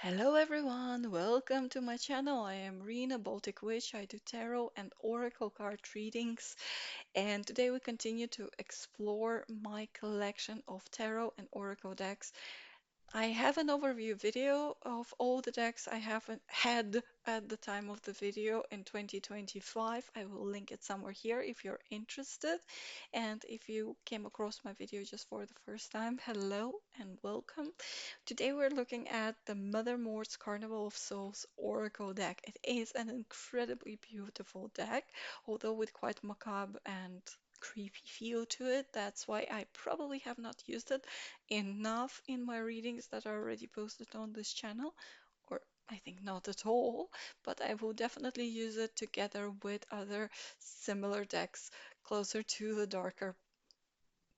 Hello everyone, welcome to my channel. I am Rena Baltic Witch. I do tarot and oracle card readings, and today we continue to explore my collection of tarot and oracle decks. I have an overview video of all the decks I haven't had at the time of the video in 2025. I will link it somewhere here if you're interested. And if you came across my video just for the first time, hello and welcome. Today we're looking at the Mother Mort's Carnival of Souls Oracle deck. It is an incredibly beautiful deck, although with quite macabre and creepy feel to it. That's why I probably have not used it enough in my readings that are already posted on this channel, or I think not at all, but I will definitely use it together with other similar decks closer to the darker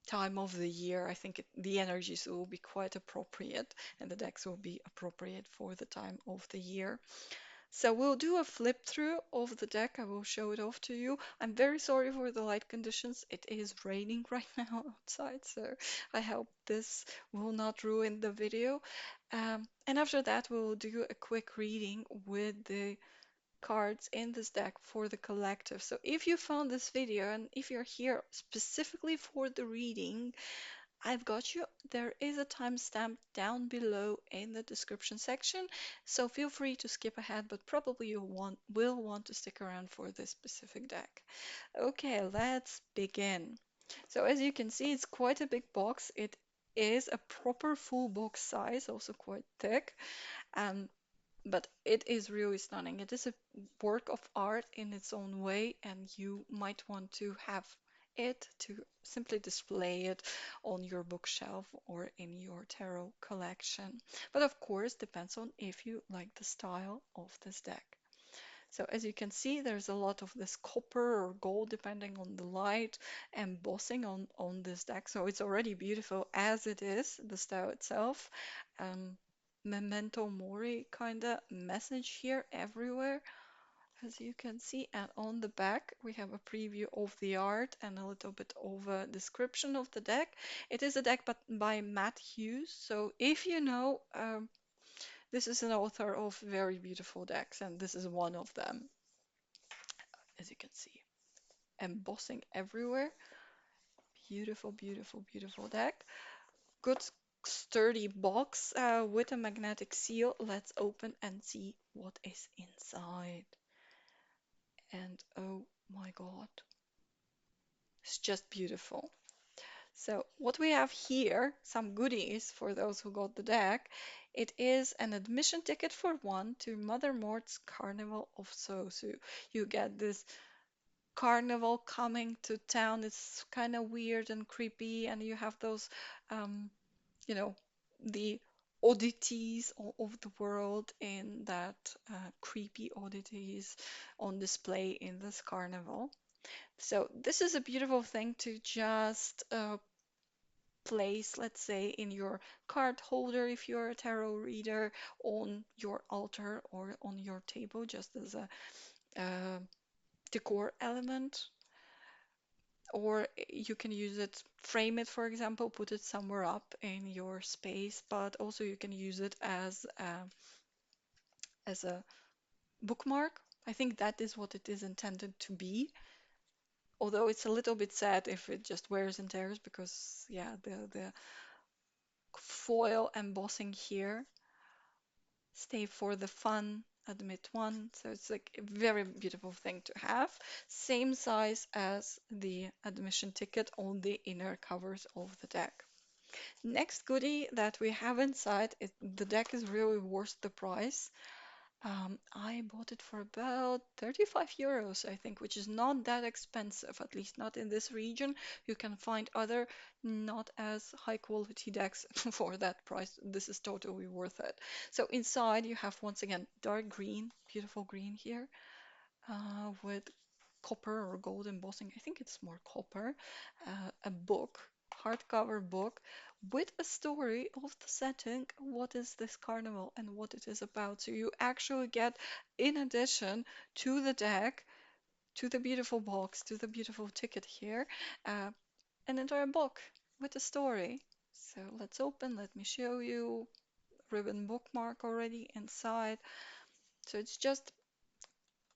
time of the year. I think the energies will be quite appropriate and the decks will be appropriate for the time of the year. So we'll do a flip through of the deck. I will show it off to you. I'm very sorry for the light conditions. It is raining right now outside, so I hope this will not ruin the video. And after that, we'll do a quick reading with the cards in this deck for the collective. So if you found this video and if you're here specifically for the reading, I've got you. There is a timestamp down below in the description section, so feel free to skip ahead, but probably will want to stick around for this specific deck. Okay, let's begin. So as you can see, it's quite a big box. It is a proper full box size, also quite thick. Um, but it is really stunning. It is a work of art in its own way, and you might want to have it to simply display it on your bookshelf or in your tarot collection. But of course, depends on if you like the style of this deck. So as you can see, there's a lot of this copper or gold, depending on the light, embossing on this deck. So it's already beautiful as it is, the style itself. Um, Memento Mori kind of message here everywhere, as you can see. And on the back, we have a preview of the art and a little bit of a description of the deck. It is a deck by Matt Hughes. So if you know, this is an author of very beautiful decks, and this is one of them, as you can see. Embossing everywhere. Beautiful, beautiful, beautiful deck. Good sturdy box with a magnetic seal. Let's open and see what is inside. And oh my god, it's just beautiful. So what we have here, some goodies for those who got the deck. It is an admission ticket for one to Mother Mort's Carnival of Sosu. You get this carnival coming to town. It's kind of weird and creepy, and you have those, um, you know, the oddities of the world in that creepy oddities on display in this carnival. So this is a beautiful thing to just place, let's say, in your card holder if you're a tarot reader, on your altar or on your table, just as a uh, decor element. Or you can use it, frame it, for example, put it somewhere up in your space, but also you can use it as a bookmark. I think that is what it is intended to be. Although it's a little bit sad if it just wears and tears because, yeah, the foil embossing here, stay for the fun, admit one. So it's like a very beautiful thing to have. Same size as the admission ticket on the inner covers of the deck. Next goodie that we have inside, the deck is really worth the price. I bought it for about 35 euros, I think, which is not that expensive, at least not in this region. You can find other not as high quality decks for that price. This is totally worth it. So inside you have once again dark green, beautiful green here, with copper or gold embossing. I think it's more copper. A book, hardcover book, with a story of the setting. What is this carnival and what it is about? So you actually get, in addition to the deck, to the beautiful box, to the beautiful ticket here, uh, an entire book with a story. So let's open. Let me show you. ribbon bookmark already inside. So it's just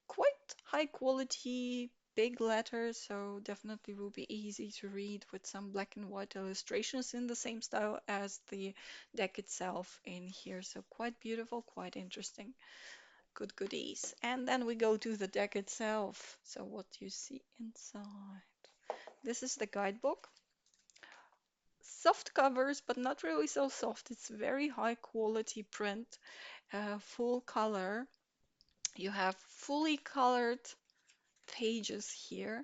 quite high quality, big letters, so definitely will be easy to read with some black and white illustrations in the same style as the deck itself in here. So quite beautiful, quite interesting. Good goodies. And then we go to the deck itself. So what you see inside. This is the guidebook. Soft covers, but not really so soft. It's very high quality print, full color. You have fully colored pages here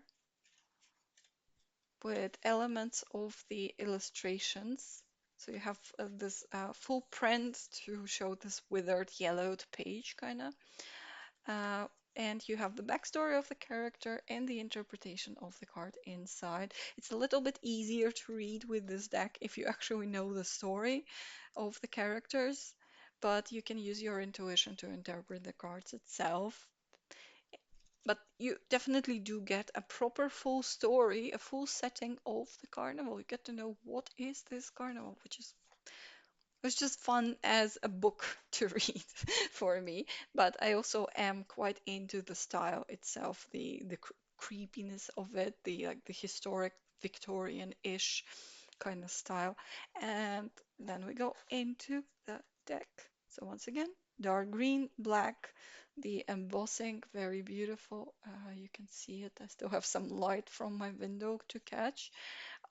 with elements of the illustrations. So you have this full print to show this withered, yellowed page, kind of. Uh, and you have the backstory of the character and the interpretation of the card inside. It's a little bit easier to read with this deck if you actually know the story of the characters, but you can use your intuition to interpret the cards itself. But you definitely do get a proper full story, a full setting of the carnival. You get to know what is this carnival, which is it's just fun as a book to read for me. But I also am quite into the style itself, the creepiness of it, the like the historic Victorian-ish kind of style. And then we go into the deck. So once again, dark green, black, the embossing, very beautiful. You can see it. I still have some light from my window to catch.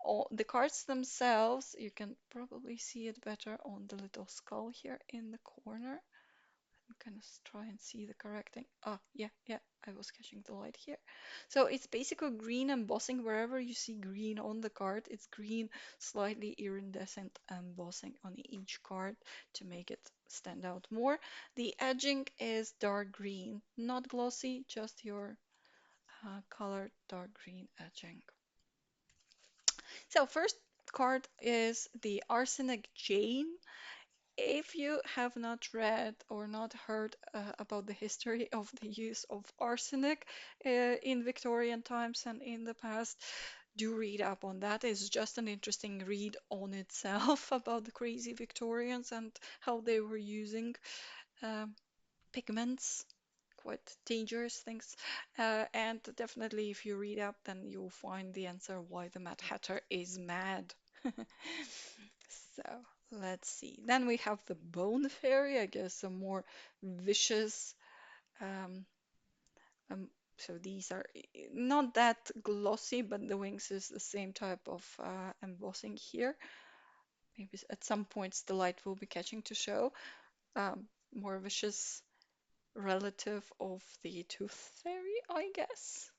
All the cards themselves, you can probably see it better on the little skull here in the corner. I'm gonna try and see the correct thing. Ah, yeah, I was catching the light here. So it's basically green embossing. Wherever you see green on the card, it's green, slightly iridescent embossing on each card to make it stand out more. The edging is dark green, not glossy, just your colored dark green edging. So first card is the Arsenic Jane. If you have not read or not heard about the history of the use of arsenic in Victorian times and in the past, do read up on that. It's just an interesting read on itself about the crazy Victorians and how they were using um, pigments, quite dangerous things. And definitely, if you read up, then you'll find the answer why the Mad Hatter is mad. So let's see. Then we have the Bone Fairy, I guess a more vicious. Um, um, so these are not that glossy, but the wings is the same type of embossing here. Maybe at some points the light will be catching to show. More vicious relative of the Tooth Fairy, I guess.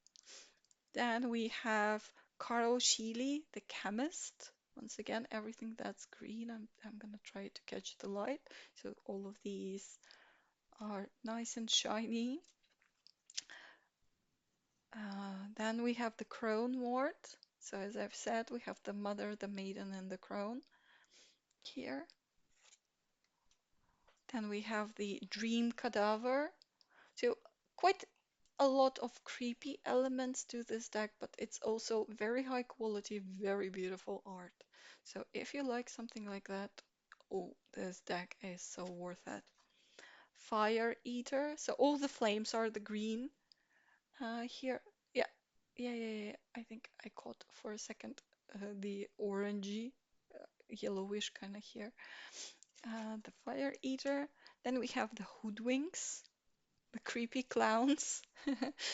Then we have Carl Sheely, the chemist. Once again, everything that's green, I'm gonna try to catch the light. So all of these are nice and shiny. Then we have the crone Mort. So as I've said, we have the mother, the maiden, and the crone here. Then we have the dream cadaver. So quite a lot of creepy elements to this deck, but it's also very high quality, very beautiful art. So if you like something like that, oh, this deck is so worth it. Fire Eater. So all the flames are the green. Here, yeah, yeah. I think I caught for a second the orangey, yellowish kind of here. The Fire Eater. Then we have the Hoodwinks, the creepy clowns.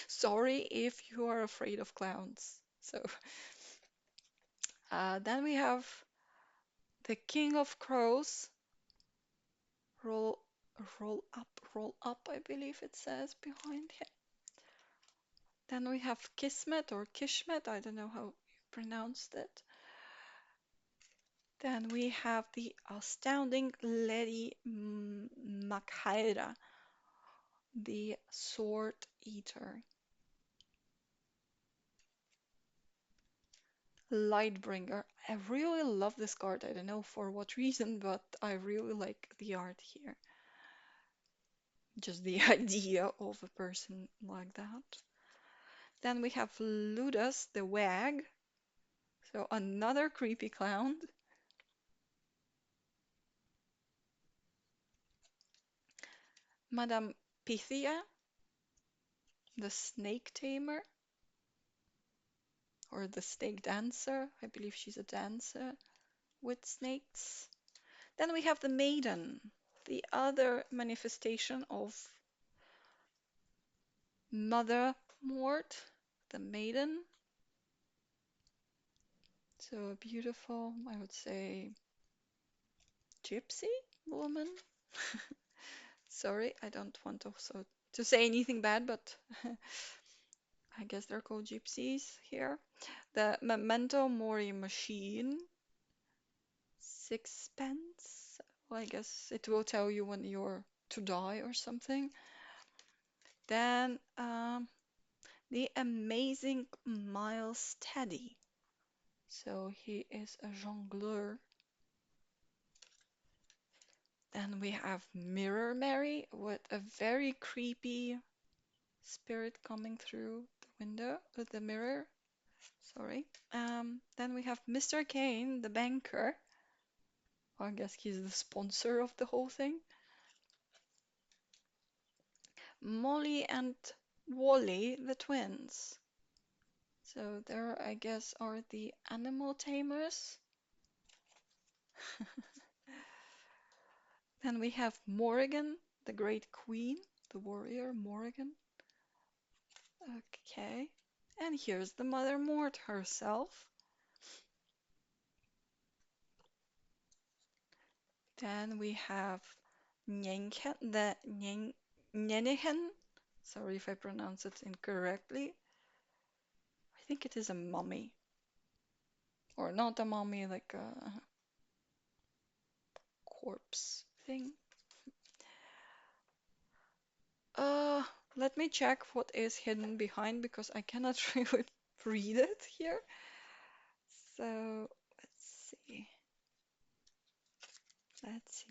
Sorry if you are afraid of clowns. So then we have the King of Crows. Roll, roll up, I believe it says behind him. Then we have Kismet or Kishmet, I don't know how you pronounced it. Then we have the astounding Lady Makhaira, the Sword Eater. Lightbringer. I really love this card. I don't know for what reason, but I really like the art here. Just the idea of a person like that. Then we have Ludus, the Wag. So another creepy clown. Madame Pythia, the snake tamer, or the snake dancer. I believe she's a dancer with snakes. Then we have the maiden, the other manifestation of Mother Mort, the maiden. So a beautiful, I would say, gypsy woman. Sorry, I don't want also to say anything bad, but I guess they're called gypsies here. The Memento Mori machine, sixpence. Well, I guess it will tell you when you're to die or something. Then the amazing Miles Teddy. So he is a jongleur. Then we have Mirror Mary with a very creepy spirit coming through the window with the mirror. Sorry. Then we have Mr. Kane, the banker. I guess he's the sponsor of the whole thing. Molly and Wally, the twins. So there, I guess, are the animal tamers. Then we have Morrigan, the great queen, the warrior Morrigan. Okay. And here's the Mother Mort herself. Then we have Nyenchen, the Nyenehen. Sorry if I pronounce it incorrectly. I think it is a mummy. Or not a mummy, like a corpse thing. Uh, Let me check what is hidden behind because I cannot really read it here. So let's see.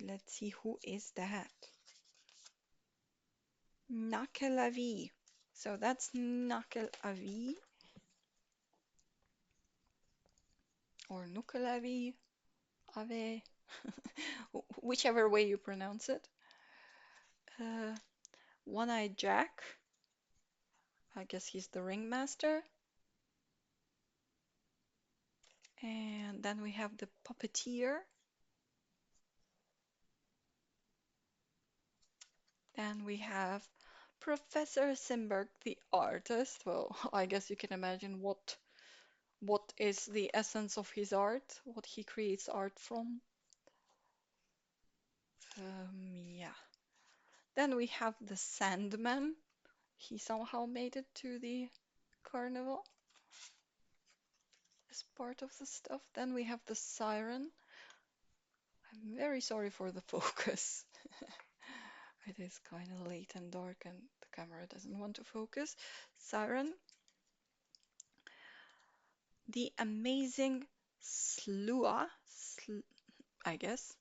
Let's see who is that? Nakelavi. So that's Nakelavi or Nukelavi, Ave, whichever way you pronounce it. Uh, One-Eyed Jack. I guess he's the ringmaster. And then we have the puppeteer. Then we have Professor Simberg, the artist. Well, I guess you can imagine what is the essence of his art, what he creates art from. Yeah. Then we have the Sandman. He somehow made it to the carnival as part of the stuff. Then we have the Siren. I'm very sorry for the focus. It is kind of late and dark and the camera doesn't want to focus. Siren. The amazing Slua, I guess.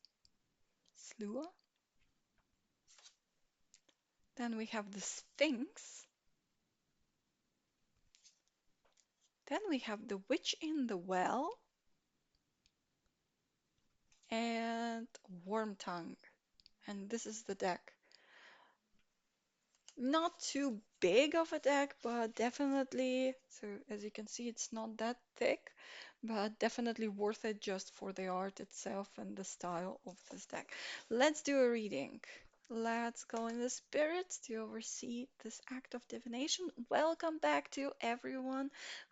Slua. Then we have the Sphinx. Then we have the Witch in the Well and Wormtongue. And this is the deck. Not too big of a deck, but definitely, so as you can see, it's not that thick, but definitely worth it just for the art itself and the style of this deck. Let's do a reading. Let's go in the spirits to oversee this act of divination. Welcome back to everyone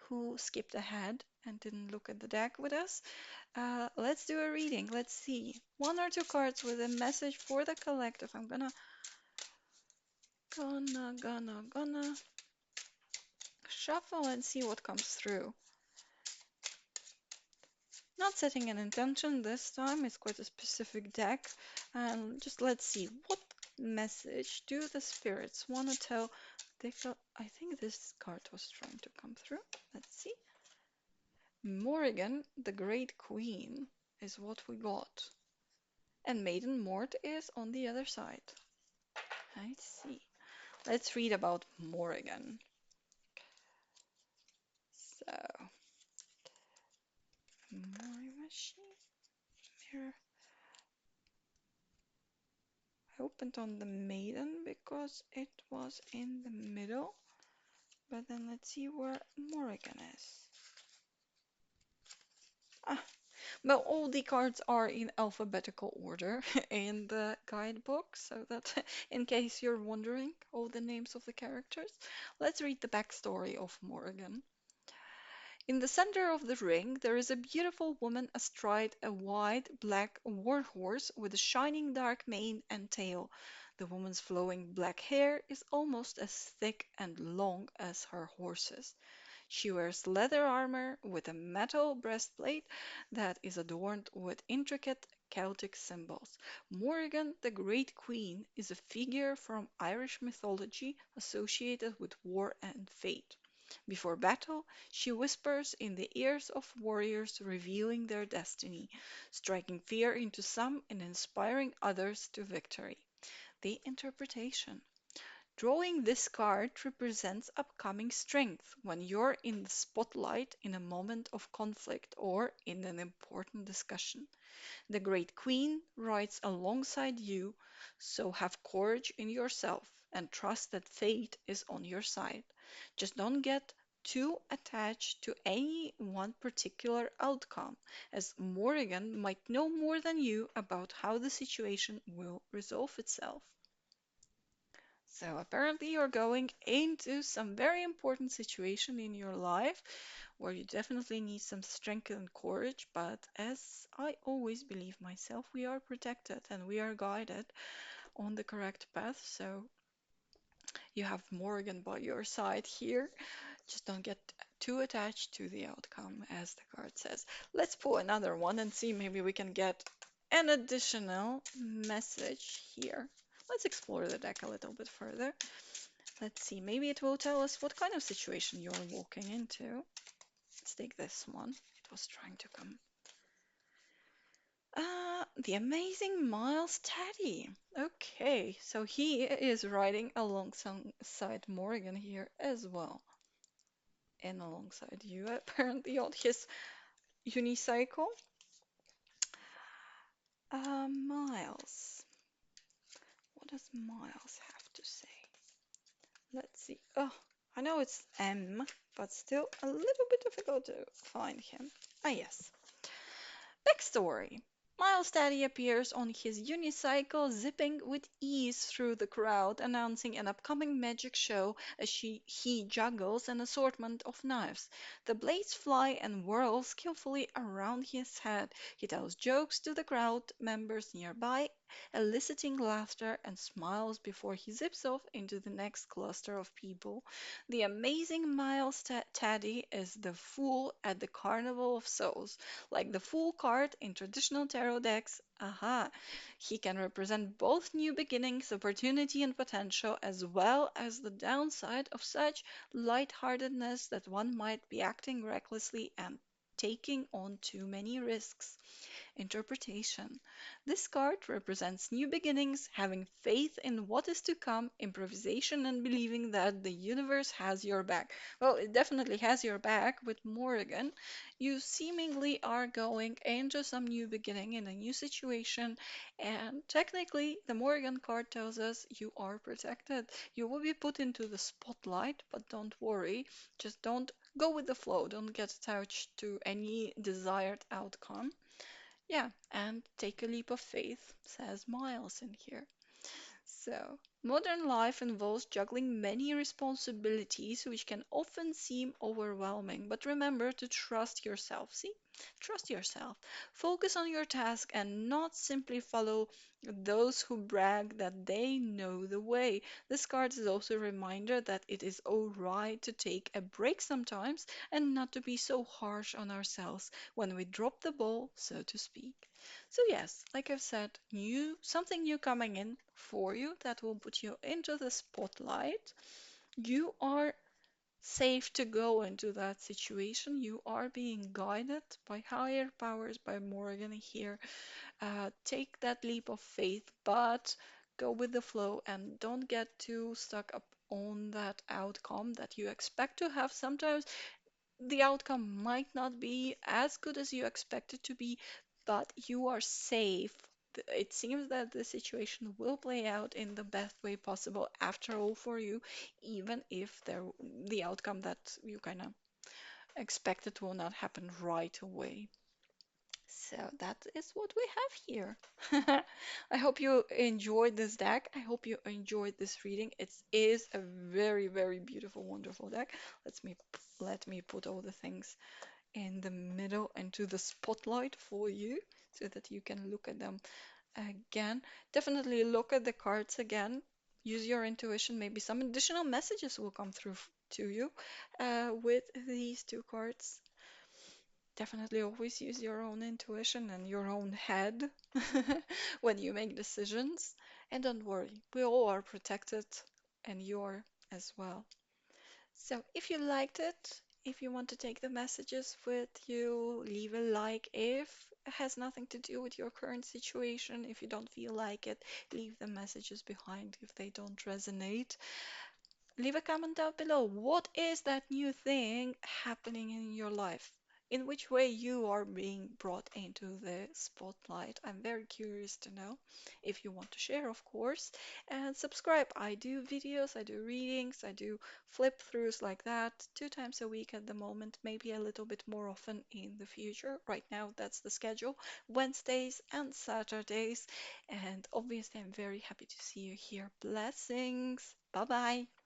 who skipped ahead and didn't look at the deck with us. Let's do a reading. Let's see. One or two cards with a message for the collective. I'm gonna shuffle and see what comes through. Not setting an intention this time, it's quite a specific deck. And just let's see, what message do the spirits want to tell? I think this card was trying to come through. Let's see. Morrigan, the Great Queen, is what we got. And Maiden Mort is on the other side. I see. Let's read about Morrigan. So, my machine mirror. I opened on the maiden because it was in the middle. But then let's see where Morrigan is. Ah, well, all the cards are in alphabetical order in the guidebook, so that in case you're wondering all the names of the characters, let's read the backstory of Morrigan. In the center of the ring, there is a beautiful woman astride a wide black warhorse with a shining dark mane and tail. The woman's flowing black hair is almost as thick and long as her horse's. She wears leather armor with a metal breastplate that is adorned with intricate Celtic symbols. Morrigan, the Great Queen, is a figure from Irish mythology associated with war and fate. Before battle, she whispers in the ears of warriors, revealing their destiny, striking fear into some and inspiring others to victory. The interpretation. Drawing this card represents upcoming strength when you're in the spotlight in a moment of conflict or in an important discussion. The Great Queen rides alongside you, so have courage in yourself and trust that fate is on your side. Just don't get too attached to any one particular outcome, as Morrigan might know more than you about how the situation will resolve itself. So apparently you're going into some very important situation in your life where you definitely need some strength and courage, but as I always believe myself, we are protected and we are guided on the correct path. So you have Morgan by your side here. Just don't get too attached to the outcome, as the card says. Let's pull another one and see maybe we can get an additional message here. Let's explore the deck a little bit further. Let's see, maybe it will tell us what kind of situation you're walking into. Let's take this one. It was trying to come. The amazing Miles Teddy. Okay, so he is riding alongside Morgan here as well. And alongside you, apparently, on his unicycle. Miles. What does Miles have to say? Let's see. Oh, I know it's M, but still a little bit difficult to find him. Ah, yes. Backstory. Miles Daddy appears on his unicycle, zipping with ease through the crowd, announcing an upcoming magic show as he juggles an assortment of knives. The blades fly and whirl skillfully around his head. He tells jokes to the crowd members nearby, eliciting laughter and smiles before he zips off into the next cluster of people. The amazing Miles Taddy is the fool at the Carnival of Souls. Like the Fool card in traditional tarot decks, aha, he can represent both new beginnings, opportunity, and potential, as well as the downside of such lightheartedness that one might be acting recklessly and taking on too many risks. Interpretation. This card represents new beginnings, having faith in what is to come, improvisation, and believing that the universe has your back. Well, it definitely has your back with Morrigan. You seemingly are going into some new beginning in a new situation, and technically, the Morrigan card tells us you are protected. You will be put into the spotlight, but don't worry. Just don't go with the flow. Don't get attached to any desired outcome. Yeah, and take a leap of faith, says Miles in here. So, modern life involves juggling many responsibilities, which can often seem overwhelming. But remember to trust yourself. See? Trust yourself. Focus on your task and not simply follow those who brag that they know the way. This card is also a reminder that it is alright to take a break sometimes and not to be so harsh on ourselves when we drop the ball, so to speak. So yes, like I've said, something new coming in for you that will put you into the spotlight. You are safe to go into that situation. You are being guided by higher powers, by Morgan here. Take that leap of faith, but go with the flow and don't get too stuck up on that outcome that you expect to have. Sometimes the outcome might not be as good as you expect it to be, but you are safe it seems that the situation will play out in the best way possible after all for you, even if the outcome that you kind of expected will not happen right away. So that is what we have here. I hope you enjoyed this deck. I hope you enjoyed this reading. It is a very, very beautiful, wonderful deck. Let me put all the things in the middle into the spotlight for you so that you can look at them again. Definitely look at the cards again. Use your intuition. Maybe some additional messages will come through to you with these two cards. Definitely always use your own intuition and your own head when you make decisions. And don't worry, we all are protected, and you're as well. So if you liked it, if you want to take the messages with you, leave a like. If it has nothing to do with your current situation, if you don't feel like it, leave the messages behind if they don't resonate. Leave a comment down below. What is that new thing happening in your life? In which way you are being brought into the spotlight? I'm very curious to know. If you want to share, of course. And subscribe. I do videos, I do readings, I do flip throughs like that 2 times a week at the moment, maybe a little bit more often in the future. Right now, that's the schedule. Wednesdays and Saturdays. And obviously, I'm very happy to see you here. Blessings. Bye bye.